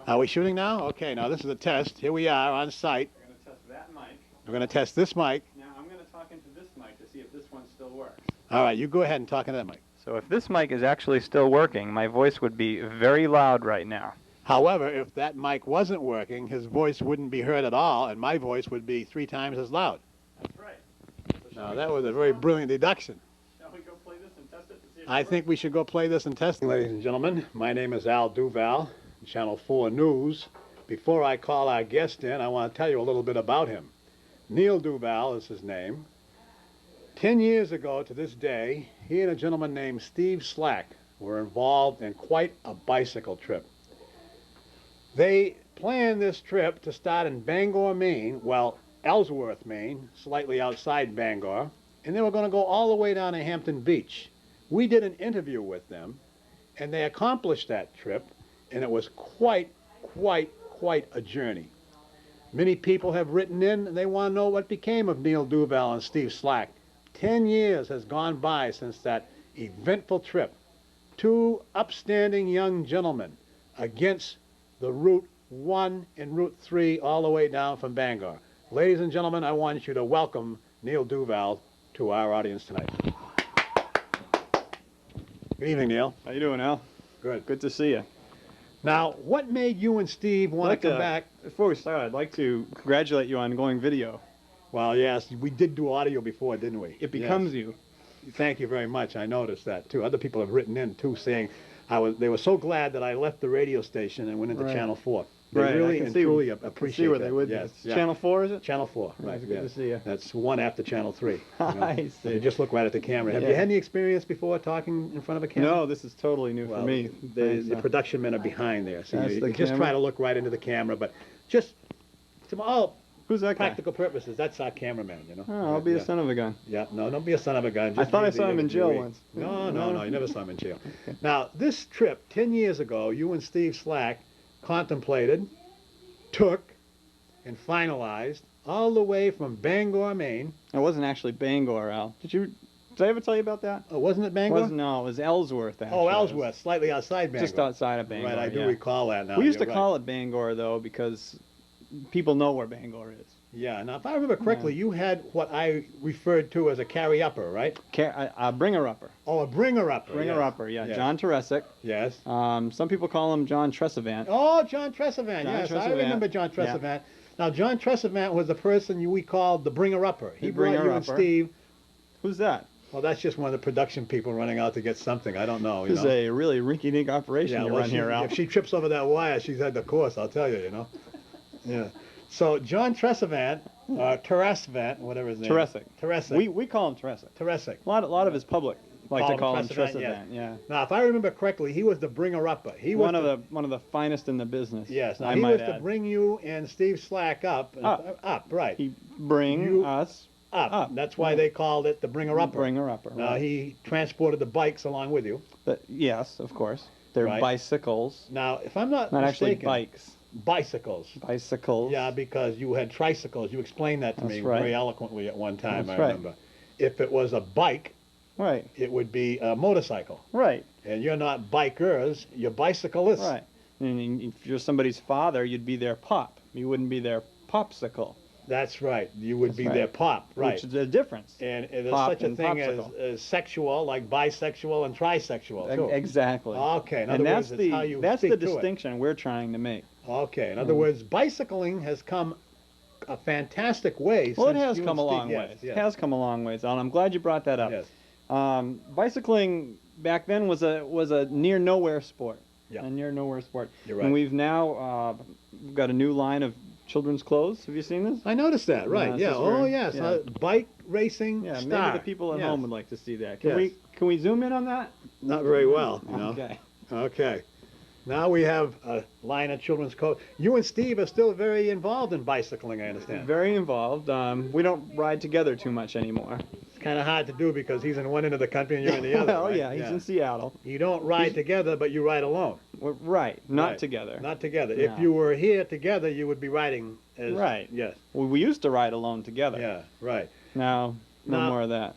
Are we shooting now? Okay, now this is a test. Here we are on site. We're going to test that mic. We're going to test this mic. Now I'm going to talk into this mic to see if this one still works. All right, you go ahead and talk into that mic. So if this mic is actually still working, my voice would be very loud right now. However, if that mic wasn't working, his voice wouldn't be heard at all, and my voice would be 3 times as loud. That's right. So Now, that was a very brilliant deduction. Shall we go play this and test it to see if I it think we should go play this and test it. Ladies and gentlemen, my name is Al Duval, Channel 4 News. Before I call our guest in, I want to tell you a little bit about him. Neil Duval is his name. 10 years ago to this day, he and a gentleman named Steve Slack were involved in quite a bicycle trip. They planned this trip to start in Bangor, Maine, well, Ellsworth, Maine, slightly outside Bangor, and they were going to go all the way down to Hampton Beach. We did an interview with them, and they accomplished that trip, and it was quite a journey. Many people have written in, and they want to know what became of Neil Duval and Steve Slack. 10 years has gone by since that eventful trip. 2 upstanding young gentlemen against the Route 1 and Route 3 all the way down from Bangor. Ladies and gentlemen, I want you to welcome Neil Duval to our audience tonight. Good evening, Neil. How you doing, Al? Good. Good to see you. Now, what made you and Steve want to come back? Before we start, I'd like to congratulate you on going video. Well, yes, we did do audio before, didn't we? It becomes Yes. you. Thank you very much. I noticed that, too. Other people have written in, too, saying they were so glad that I left the radio station and went into Right. Channel 4. They Right, I really can and see- truly I appreciate see where that. they would. Yes, yeah. Channel 4, is it? Channel 4, right. It's good to see you. That's one after Channel 3. You know? I see. You just look right at the camera. Have you Yeah. had any experience before talking in front of a camera? No, this is totally new Well, for me. the production men are behind there. So That's you the just camera. try to look right into the camera, but just to all Who's that guy? practical purposes, that's our cameraman, you know. Oh, I'll be yeah. a son of a gun. Yeah, no, don't be a son of a gun. I Just thought be I saw the him in jail interviewee. once. No, you never saw him in jail. Now, this trip, 10 years ago, you and Steve Slack contemplated, took, and finalized all the way from Bangor, Maine. It wasn't actually Bangor, Al. Did I ever tell you about that? Oh, wasn't it Bangor? No, it was Ellsworth, actually. Oh, Ellsworth, slightly outside Bangor. Just outside of Bangor. Right, I do yeah. recall that now. We used to You're call right. it Bangor, though, because people know where Bangor is. Yeah, now if I remember correctly, you had what I referred to as a carry-upper, right? A bringer-upper. Oh, a bringer-upper. Bringer-upper, yeah. Yes. John Teresic. Yes. Some people call him John Tresevant. Oh, John Tresevant. John Yes, I Tresevant. remember John Yeah. Tresevant. Now, John Tresevant was the person we called the bringer-upper. He The brought you and bringer-upper. Steve. Who's that? Well, that's just one of the production people running out to get something. I don't know. You This is know? a really rinky-dink operation you well, run here, Al. if she trips over that wire, she's had the course, I'll tell you, you know. Yeah. So, John Tresevant, Teresvant, whatever his name is. Teresic. Teresic. We call him Teresic. Teresic. A lot of his public like Call to him call him Tresevant, Tresevant. Yeah. Now, if I remember correctly, he was the bringer-upper. He was One of the finest in the business. Yes, now I he might was to add. bring you and Steve Slack up. Up, right. He bring You- us Up. That's why they called it the bringer-upper. bringer-upper. Now, right. he transported the bikes along with you. Yes, of course. They're Right. bicycles, Now, if I'm not not actually mistaken, bikes. bicycles. Bicycles. Yeah, because you had tricycles. You explained that to That's me right. very eloquently at one time, That's I right. remember. If it was a bike, Right. it would be a motorcycle. Right. And you're not bikers, you're bicyclists. Right. And if you're somebody's father, you'd be their pop. You wouldn't be their popsicle. That's right. You would That's be right. their pop, right. Which is a difference. And there's Pop such a and thing popsicle. as sexual, like bisexual and trisexual, too. Exactly. Okay, in other And words, that's it's how you that's speak the to it. distinction we're trying to make. Okay, in other words, bicycling has come a fantastic way. Well, it since has you come a and Steve- long yes, ways. yes, It has come a long ways, and I'm glad you brought that up. Yes. Bicycling back then was a near nowhere sport. Yeah. A near nowhere sport. You're right. And we've now got a new line of children's clothes. Have you seen this? I noticed that, right. this Yeah. is Oh, where- yes. yeah. Bike racing Yeah, star. maybe the people at Yes. home would like to see that. Yes. Can we zoom in on that? Not very well, you know. Okay. Okay. Now we have a line of children's clothes. You and Steve are still very involved in bicycling, I understand. Very involved. We don't ride together too much anymore. It's kind of hard to do because he's in one end of the country and you're in the other. Well, right? yeah, he's in Seattle. You don't ride together, but you ride alone. Right, not Right. together. Not together. No. If you were here together, you would be riding as... Right. Yes. We used to ride alone together. Yeah, right. Now, no Now- more of that.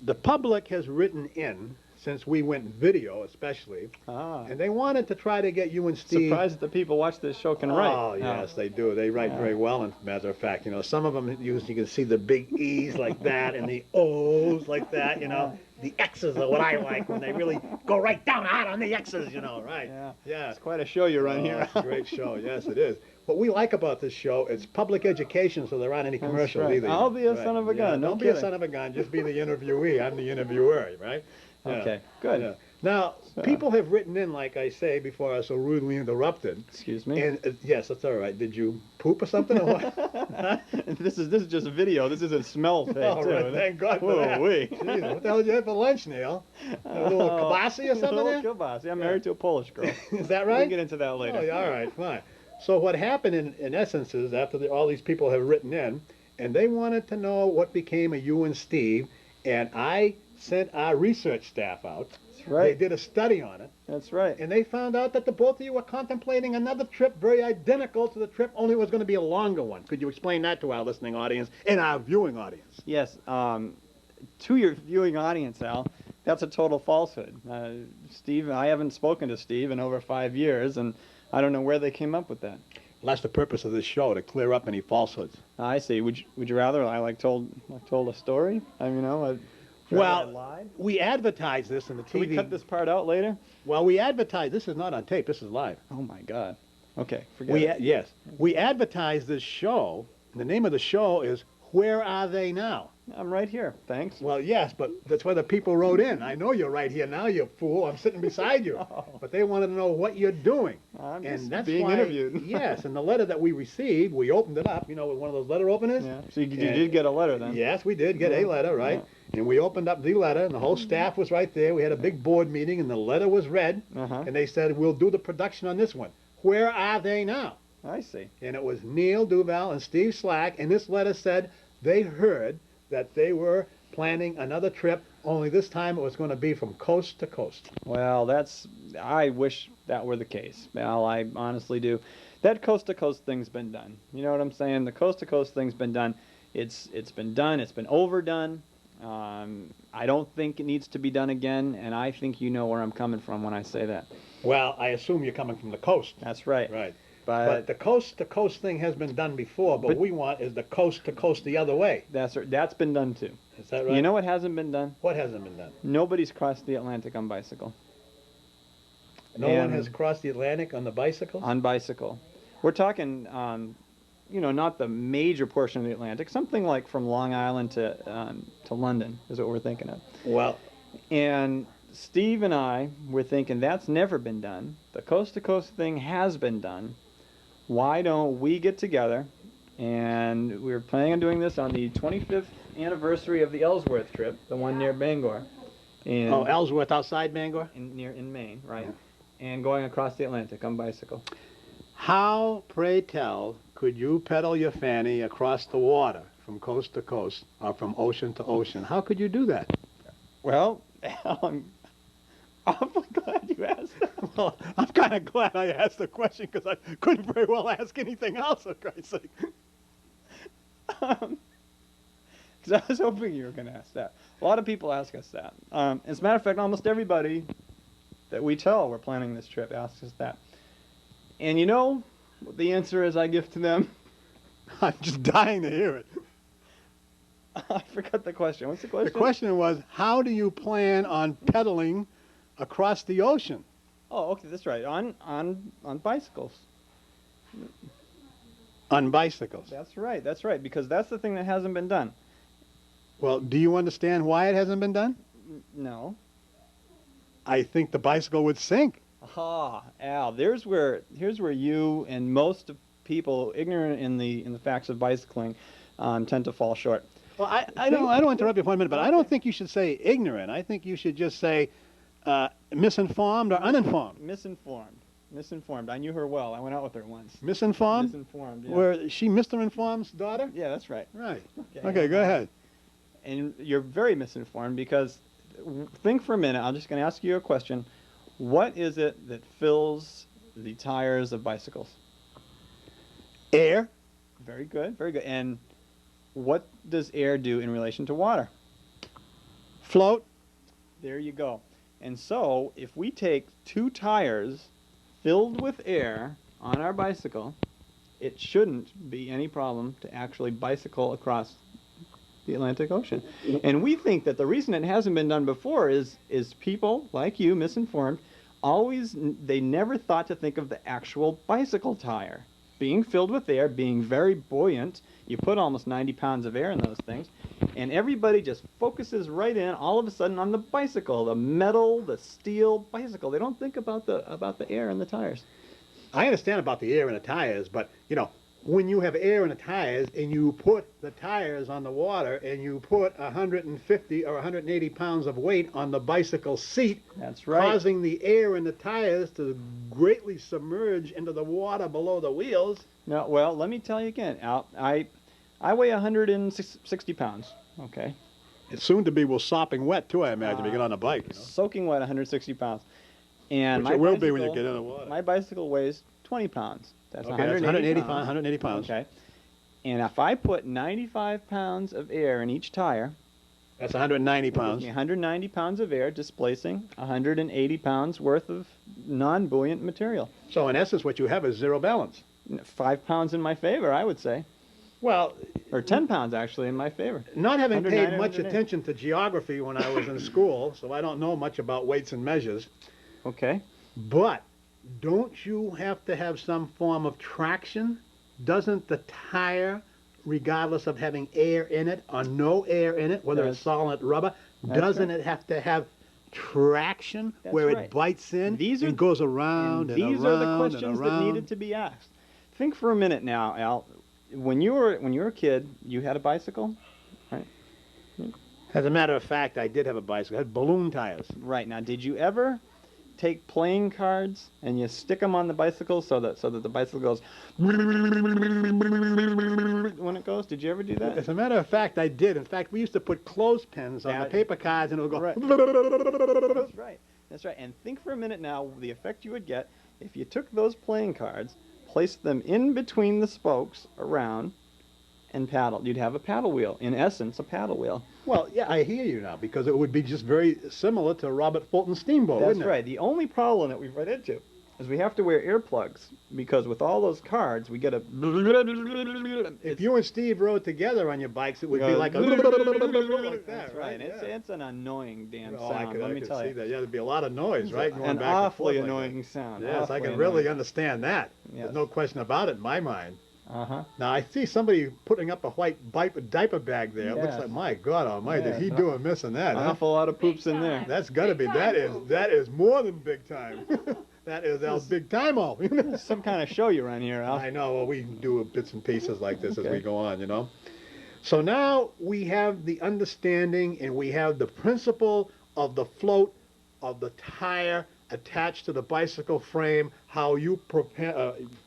The public has written in since we went video, especially, Ah. and they wanted to try to get you and Steve. Surprised that people watch this show can write. Oh, yes, they do. They write very well, as a matter of fact. Some of them you can see the big E's like that and the O's like that, The X's are what I like when they really go right down hard on the X's, right? Yeah. It's quite a show you run here. It's a great show. Yes, it is. What we like about this show, it's public education, so there aren't any commercials right. either. I'll be a son of a gun. No Don't be a kidding. son of a gun. Just be the interviewee. I'm the interviewer, right? Yeah. Okay, good. Yeah. Now, people have written in, like I say, before I was so rudely interrupted. Excuse me. And yes, that's all right. Did you poop or something or what? This is just a video. This is a smell thing All too. right, thank God for that. Woo-wee. Jeez, what the hell did you have for lunch, Neil? A little kielbasa or something A there? little kielbasa. I'm married to a Polish girl. Is that We right? can get into that later. Oh, yeah, all right, fine. So what happened in essence is after all these people have written in, and they wanted to know what became of you and Steve, and I sent our research staff out. That's right. They did a study on it, That's right. and they found out that the both of you were contemplating another trip very identical to the trip, only it was going to be a longer one. Could you explain that to our listening audience and our viewing audience? Yes. To your viewing audience, Al, that's a total falsehood. Steve, I haven't spoken to Steve in over 5 years, and I don't know where they came up with that. Well, that's the purpose of this show, to clear up any falsehoods. I see. Would you rather I told a story? I lied? We advertise this in the TV. Can we cut this part out later? Well, we advertise. This is not on tape. This is live. Oh my God. Okay, forget it. Yes. We advertise this show. And the name of the show is Where Are They Now? I'm right here. Thanks. Well, yes, but that's why the people wrote in. I know you're right here now, you fool. I'm sitting beside you. Oh. But they wanted to know what you're doing. I'm And just that's being why, interviewed. Yes, and the letter that we received, we opened it up, with one of those letter openers. Yeah. So you And- did get a letter then? Yes, we did get a letter, right? And we opened up the letter, and the whole staff was right there. We had a big board meeting, and the letter was read. Uh-huh. And they said, we'll do the production on this one. Where are they now? I see. And it was Neil Duval and Steve Slack, and this letter said they heard that they were planning another trip, only this time it was going to be from coast to coast. Well, I wish that were the case. Well, I honestly do. That coast-to-coast thing's been done. You know what I'm saying? The coast-to-coast thing's been done. It's been done. It's been overdone. I don't think it needs to be done again, and I think you know where I'm coming from when I say that. Well, I assume you're coming from the coast. That's right. Right. But But the coast-to-coast thing has been done before, but But- we want is the coast-to-coast the other way. that's been done too. Is that right? You know what hasn't been done? What hasn't been done? Nobody's crossed the Atlantic on bicycle. No one And- has crossed the Atlantic on the bicycle? On bicycle. We're talking, not the major portion of the Atlantic. Something like from Long Island to London is what we're thinking of. Well, And Steve and I were thinking that's never been done. The coast-to-coast thing has been done. Why don't we get together? And we were planning on doing this on the 25th anniversary of the Ellsworth trip, the one near Bangor. Ellsworth outside Bangor? In Maine, right? And going across the Atlantic on bicycle. How, pray tell, could you pedal your fanny across the water from coast to coast or from ocean to ocean? How could you do that? Well, I'm awfully glad you asked that. Well, I'm kind of glad I asked the question because I couldn't very well ask anything else, for Christ's sake. Because I was hoping you were going to ask that. A lot of people ask us that. As a matter of fact, almost everybody that we tell we're planning this trip asks us that. And you know what the answer is I give to them? I'm just dying to hear it. I forgot the question. What's the question? The question was, how do you plan on pedaling across the ocean? Oh, okay, that's right. On bicycles. On bicycles. That's right. Because that's the thing that hasn't been done. Well, do you understand why it hasn't been done? No. I think the bicycle would sink. Aha, Al. Here's where you and most of people ignorant in the facts of bicycling tend to fall short. Well, I don't interrupt you for a minute, but I don't think you should say ignorant. I think you should just say misinformed or uninformed. Misinformed. I knew her well. I went out with her once. Misinformed? Misinformed, yeah. Were she Mr. Informed's daughter? Yeah, that's right. Right. Okay. Okay, go ahead. And you're very misinformed because, think for a minute, I'm just going to ask you a question. What is it that fills the tires of bicycles? Air. Very good. And what does air do in relation to water? Float. There you go. And so, if we take 2 tires filled with air on our bicycle, it shouldn't be any problem to actually bicycle across the Atlantic Ocean. And we think that the reason it hasn't been done before is people like you, misinformed, they never thought to think of the actual bicycle tire being filled with air, being very buoyant. You put almost 90 pounds of air in those things, and everybody just focuses right in all of a sudden on the bicycle, the metal, the steel bicycle. They don't think about the air in the tires. I understand about the air in the tires, but you know, when you have air in the tires and you put the tires on the water and you put 150 or 180 pounds of weight on the bicycle seat, That's right. causing the air in the tires to greatly submerge into the water below the wheels. No, well, let me tell you again, Al. I weigh 160 pounds. Okay. It's soon to be sopping wet too, I imagine, if you get on a bike. You know? Soaking wet, 160 pounds. And Which my it will be when bicycle- you get in the water. My bicycle weighs 20 pounds. That's Okay, that's 180 pounds. 180 pounds. Okay. And if I put 95 pounds of air in each tire, That's 190 it gives pounds. me 190 pounds of air displacing 180 pounds worth of non-buoyant material. So in essence, what you have is zero balance. 5 pounds in my favor, I would say. Well, Or 10 pounds, actually, in my favor. not having 190, paid much 180. attention to geography when I was in school, so I don't know much about weights and measures. Okay. But don't you have to have some form of traction? Doesn't the tire, regardless of having air in it or no air in it, whether it's solid rubber, That's doesn't right. it have to have traction That's where right. it bites in These are- and goes around and These around are the and questions that around? needed to be asked. Think for a minute now, Al. When you were a kid, you had a bicycle, right? As a matter of fact, I did have a bicycle. It had balloon tires. Right. Now, did you ever take playing cards and you stick them on the bicycle so that the bicycle goes when it goes? Did you ever do that? As a matter of fact, I did. In fact, we used to put clothespins on the That- paper cards and it would go. Right. That's right. That's right. And think for a minute now the effect you would get if you took those playing cards, placed them in between the spokes around, and paddled. You'd have a paddle wheel. In essence, a paddle wheel. Well, yeah, I hear you now, because it would be just very similar to Robert Fulton's Steamboat, That's wouldn't it? right. The only problem that we've run into is we have to wear earplugs because with all those cards, we get a. If you and Steve rode together on your bikes, it would be goes like a like that, That's right. Yeah. It's an annoying damn Oh, sound. Let I me could tell see you. that. Yeah, there'd be a lot of noise, right? Going An back and awfully forth like annoying that. sound. Yes, I awfully can really annoying. understand that. Yes. There's no question about it in my mind. Uh-huh. Now, I see somebody putting up a white diaper bag there. It looks Yes. like, my God almighty, Yes. did he do a miss in that, An huh? awful lot of poops in there. That's got to be, that is more than big time. That is our big time all. Some kind of show you run here, Al. I know, well, we do bits and pieces like this as Okay. we go on, you know. So now we have the understanding and we have the principle of the float of the tire attached to the bicycle frame, how you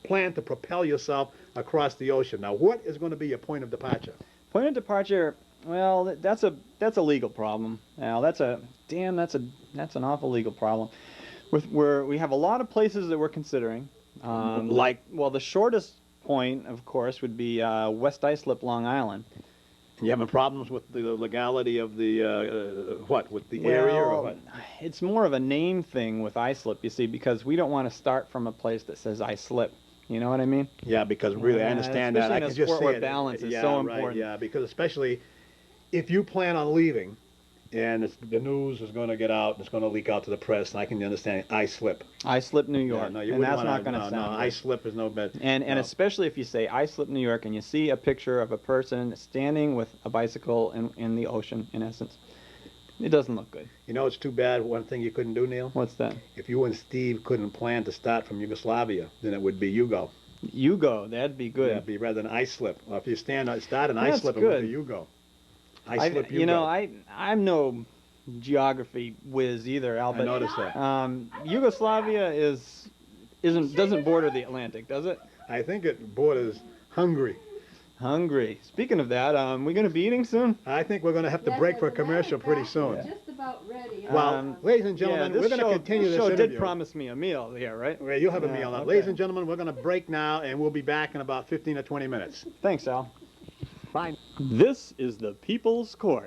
plan to propel yourself across the ocean. Now, what is going to be your point of departure? Point of departure. Well, that's a legal problem. Al, that's an awful legal problem. We have a lot of places that we're considering. The shortest point, of course, would be West Islip, Long Island. You having problems with the legality of the with the area or Well, what? It's more of a name thing with Islip, you see, because we don't want to start from a place that says Islip. You know what I mean? Yeah, because really, I Yeah, understand that. especially I in a can just sport see where it. balance is Yeah, so right, important. Yeah, because especially if you plan on leaving, and the news is going to get out, it's going to leak out to the press, and I can understand Islip. Islip, New York, Yeah, no, you and wouldn't that's wanna, not going to no, sound no, good. Islip is no bad. And no. especially if you say Islip, New York, and you see a picture of a person standing with a bicycle in the ocean, in essence, it doesn't look good. You know, it's too bad. One thing you couldn't do, Neil, What's that? if you and Steve couldn't plan to start from Yugoslavia, then it would be Yugo. Yugo, that'd be good. Yeah, it'd be rather than Islip. Or if you start an That's Islip, it would good. be Yugo. Islip, Yugo. You know, I'm no geography whiz either, Al, I but noticed that. Yugoslavia doesn't border the Atlantic, does it? I think it borders Hungary. Hungry. Speaking of that, we going to be eating soon? I think we're going to have to break for a commercial pretty soon. Just about ready. Well, ladies and gentlemen, yeah, we're going to continue this this show interview. did promise me a meal here, right? Well, you'll have a Yeah, meal now. okay. Ladies and gentlemen, we're going to break now, and we'll be back in about 15 or 20 minutes. Thanks, Al. Fine. This is the People's Court.